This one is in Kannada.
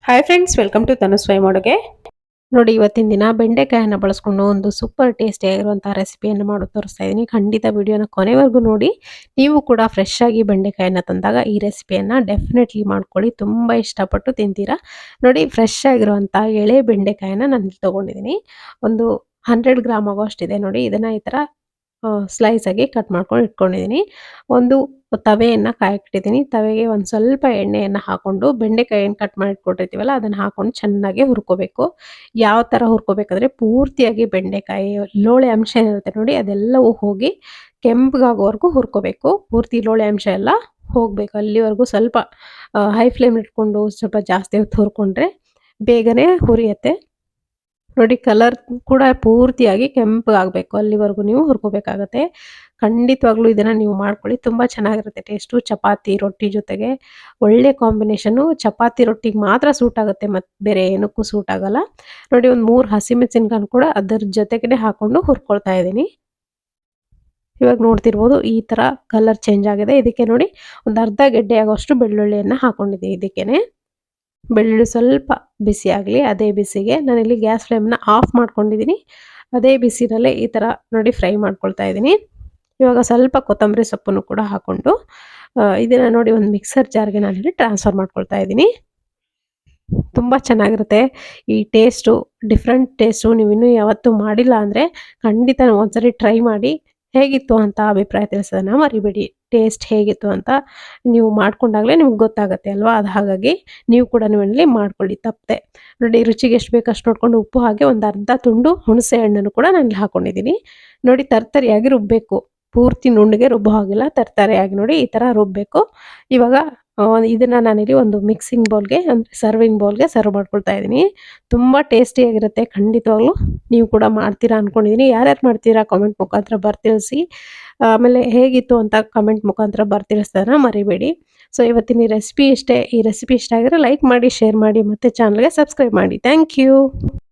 Hi friends, welcome to tanuswayamaduge. ನೋಡಿ, ಇವತ್ತಿನ ದಿನ ಬೆಂಡೆಕಾಯಿನ ಬಳಸ್ಕೊಂಡು ಒಂದು ಸೂಪರ್ ಟೇಸ್ಟಿ ಆಗಿರುವಂತಹ ರೆಸಿಪಿಯನ್ನು ಮಾಡಿ ತೋರಿಸ್ತಾ ಇದ್ದೀನಿ. ಖಂಡಿತ ವಿಡಿಯೋನ ಕೊನೆವರೆಗೂ ನೋಡಿ. ನೀವು ಕೂಡ ಫ್ರೆಶ್ ಆಗಿ ಬೆಂಡೆಕಾಯಿನ ತಂದಾಗ ಈ ರೆಸಿಪಿಯನ್ನು ಡೆಫಿನೆಟ್ಲಿ ಮಾಡ್ಕೊಳ್ಳಿ, ತುಂಬ ಇಷ್ಟಪಟ್ಟು ತಿಂತೀರಾ. ನೋಡಿ, ಫ್ರೆಶ್ ಆಗಿರುವಂಥ ಎಳೆ ಬೆಂಡೆಕಾಯಿನ ನಾನು ತೊಗೊಂಡಿದ್ದೀನಿ. ಒಂದು 100 ಗ್ರಾಮ್ ಆಗೋಷ್ಟಿದೆ. ನೋಡಿ, ಇದನ್ನು ಈ ಥರ ಸ್ಲೈಸ್ ಆಗಿ ಕಟ್ ಮಾಡ್ಕೊಂಡು ಇಟ್ಕೊಂಡಿದ್ದೀನಿ. ಒಂದು ತವೆಯನ್ನು ಕಾಯಕ್ಕಿಟ್ಟಿದ್ದೀನಿ. ತವೆಗೆ ಒಂದು ಸ್ವಲ್ಪ ಎಣ್ಣೆಯನ್ನು ಹಾಕೊಂಡು ಬೆಂಡೆಕಾಯಿಯನ್ನು ಕಟ್ ಮಾಡಿ ಇಟ್ಕೊಂಡಿರ್ತೀವಲ್ಲ ಅದನ್ನು ಹಾಕೊಂಡು ಚೆನ್ನಾಗಿ ಹುರ್ಕೋಬೇಕು. ಯಾವ ಥರ ಹುರ್ಕೋಬೇಕಂದ್ರೆ ಪೂರ್ತಿಯಾಗಿ ಬೆಂಡೆಕಾಯಿ ಲೋಳೆ ಅಂಶ ಏನಿರುತ್ತೆ ನೋಡಿ ಅದೆಲ್ಲವೂ ಹೋಗಿ ಕೆಂಪಗಾಗೋವರೆಗೂ ಹುರ್ಕೋಬೇಕು. ಪೂರ್ತಿ ಲೋಳೆ ಅಂಶ ಎಲ್ಲ ಹೋಗಬೇಕು. ಅಲ್ಲಿವರೆಗೂ ಸ್ವಲ್ಪ ಹೈ ಫ್ಲೇಮ್ ಇಟ್ಕೊಂಡು ಸ್ವಲ್ಪ ಜಾಸ್ತಿ ಹೊತ್ತು ಹುರ್ಕೊಂಡ್ರೆ ಬೇಗನೆ ಹುರಿಯುತ್ತೆ. ನೋಡಿ, ಕಲರ್ ಕೂಡ ಪೂರ್ತಿಯಾಗಿ ಕೆಂಪಗಾಗಬೇಕು, ಅಲ್ಲಿವರೆಗೂ ನೀವು ಹುರ್ಕೋಬೇಕಾಗತ್ತೆ. ಖಂಡಿತವಾಗ್ಲೂ ಇದನ್ನು ನೀವು ಮಾಡ್ಕೊಳ್ಳಿ, ತುಂಬ ಚೆನ್ನಾಗಿರುತ್ತೆ ಟೇಸ್ಟು. ಚಪಾತಿ ರೊಟ್ಟಿ ಜೊತೆಗೆ ಒಳ್ಳೆ ಕಾಂಬಿನೇಷನ್ನು. ಚಪಾತಿ ರೊಟ್ಟಿಗೆ ಮಾತ್ರ ಸೂಟ್ ಆಗುತ್ತೆ, ಮತ್ತು ಬೇರೆ ಏನಕ್ಕೂ ಸೂಟ್ ಆಗಲ್ಲ. ನೋಡಿ, ಒಂದು 3 ಹಸಿಮೆಣಸಿನ್ಕಾಯಿ ಕೂಡ ಅದರ ಜೊತೆಗೇ ಹಾಕ್ಕೊಂಡು ಹುರ್ಕೊಳ್ತಾ ಇದ್ದೀನಿ. ಇವಾಗ ನೋಡ್ತಿರ್ಬೋದು ಈ ಥರ ಕಲರ್ ಚೇಂಜ್ ಆಗಿದೆ. ಇದಕ್ಕೆ ನೋಡಿ ಒಂದು ಅರ್ಧ ಗೆಡ್ಡೆ ಆಗೋಷ್ಟು ಬೆಳ್ಳುಳ್ಳಿಯನ್ನು ಹಾಕ್ಕೊಂಡಿದ್ದೀನಿ. ಇದಕ್ಕೇ ಬೆಳ್ಳುಳ್ಳಿ ಸ್ವಲ್ಪ ಬಿಸಿ ಆಗಲಿ. ಅದೇ ಬಿಸಿಗೆ ನಾನಿಲ್ಲಿ ಗ್ಯಾಸ್ ಫ್ಲೇಮ್ನ ಆಫ್ ಮಾಡ್ಕೊಂಡಿದ್ದೀನಿ. ಅದೇ ಬಿಸಿನಲ್ಲೇ ಈ ಥರ ನೋಡಿ ಫ್ರೈ ಮಾಡ್ಕೊಳ್ತಾ ಇದ್ದೀನಿ. ಇವಾಗ ಸ್ವಲ್ಪ ಕೊತ್ತಂಬರಿ ಸೊಪ್ಪನ್ನು ಕೂಡ ಹಾಕ್ಕೊಂಡು ಇದನ್ನು ನೋಡಿ ಒಂದು ಮಿಕ್ಸರ್ ಜಾರ್ಗೆ ನಾನಿಲ್ಲಿ ಟ್ರಾನ್ಸ್ಫರ್ ಮಾಡ್ಕೊಳ್ತಾ ಇದ್ದೀನಿ. ತುಂಬ ಚೆನ್ನಾಗಿರುತ್ತೆ ಈ ಟೇಸ್ಟು, ಡಿಫ್ರೆಂಟ್ ಟೇಸ್ಟು. ನೀವು ಇನ್ನೂ ಯಾವತ್ತೂ ಮಾಡಿಲ್ಲ ಅಂದರೆ ಖಂಡಿತ ಒಂದ್ಸರಿ ಟ್ರೈ ಮಾಡಿ. ಹೇಗಿತ್ತು ಅಂತ ಅಭಿಪ್ರಾಯ ತಿಳಿಸೋದನ್ನು ಮರಿಬೇಡಿ. ಟೇಸ್ಟ್ ಹೇಗಿತ್ತು ಅಂತ ನೀವು ಮಾಡ್ಕೊಂಡಾಗಲೇ ನಿಮ್ಗೆ ಗೊತ್ತಾಗುತ್ತೆ ಅಲ್ವಾ. ಅದು ಹಾಗಾಗಿ ನೀವು ಕೂಡ ನೀವಲ್ಲಿ ಮಾಡ್ಕೊಳ್ಳಿ, ತಪ್ಪದೆ. ನೋಡಿ, ರುಚಿಗೆ ಎಷ್ಟು ಬೇಕು ಅಷ್ಟು ನೋಡ್ಕೊಂಡು ಉಪ್ಪು ಹಾಗೆ ಒಂದು ಅರ್ಧ ತುಂಡು ಹುಣಸೆ ಹಣ್ಣನ್ನು ಕೂಡ ನಾನು ಹಾಕ್ಕೊಂಡಿದ್ದೀನಿ. ನೋಡಿ, ತರ್ತರಿಯಾಗಿ ರುಬ್ಬಬೇಕು, ಪೂರ್ತಿ ನುಣ್ಣಗೆ ರುಬ್ಬೋ ಹಾಗಿಲ್ಲ, ತರ್ತರಿಯಾಗಿ ನೋಡಿ ಈ ಥರ ರುಬ್ಬಬೇಕು. ಇವಾಗ ಇದನ್ನು ನಾನಿಲ್ಲಿ ಒಂದು ಮಿಕ್ಸಿಂಗ್ ಬೌಲ್ಗೆ ಅಂದರೆ ಸರ್ವಿಂಗ್ ಬೌಲ್ಗೆ ಸರ್ವ್ ಮಾಡ್ಕೊಳ್ತಾ ಇದ್ದೀನಿ. ತುಂಬ ಟೇಸ್ಟಿಯಾಗಿರುತ್ತೆ. ಖಂಡಿತವಾಗ್ಲೂ ನೀವು ಕೂಡ ಮಾಡ್ತೀರಾ ಅಂದ್ಕೊಂಡಿದ್ದೀನಿ. ಯಾರ್ಯಾರು ಮಾಡ್ತೀರಾ ಕಾಮೆಂಟ್ ಮುಖಾಂತರ ಬರ್ತಿಳಿಸಿ. ಆಮೇಲೆ ಹೇಗಿತ್ತು ಅಂತ ಕಮೆಂಟ್ ಮುಖಾಂತರ ಬರ್ತಿಳಿಸೋದನ್ನ ಮರಿಬೇಡಿ. ಸೊ ಇವತ್ತಿನ ಈ ರೆಸಿಪಿ ಇಷ್ಟ ಆಗಿದ್ರೆ ಲೈಕ್ ಮಾಡಿ, ಶೇರ್ ಮಾಡಿ, ಮತ್ತು ಚಾನಲ್ಗೆ ಸಬ್ಸ್ಕ್ರೈಬ್ ಮಾಡಿ. Thank you.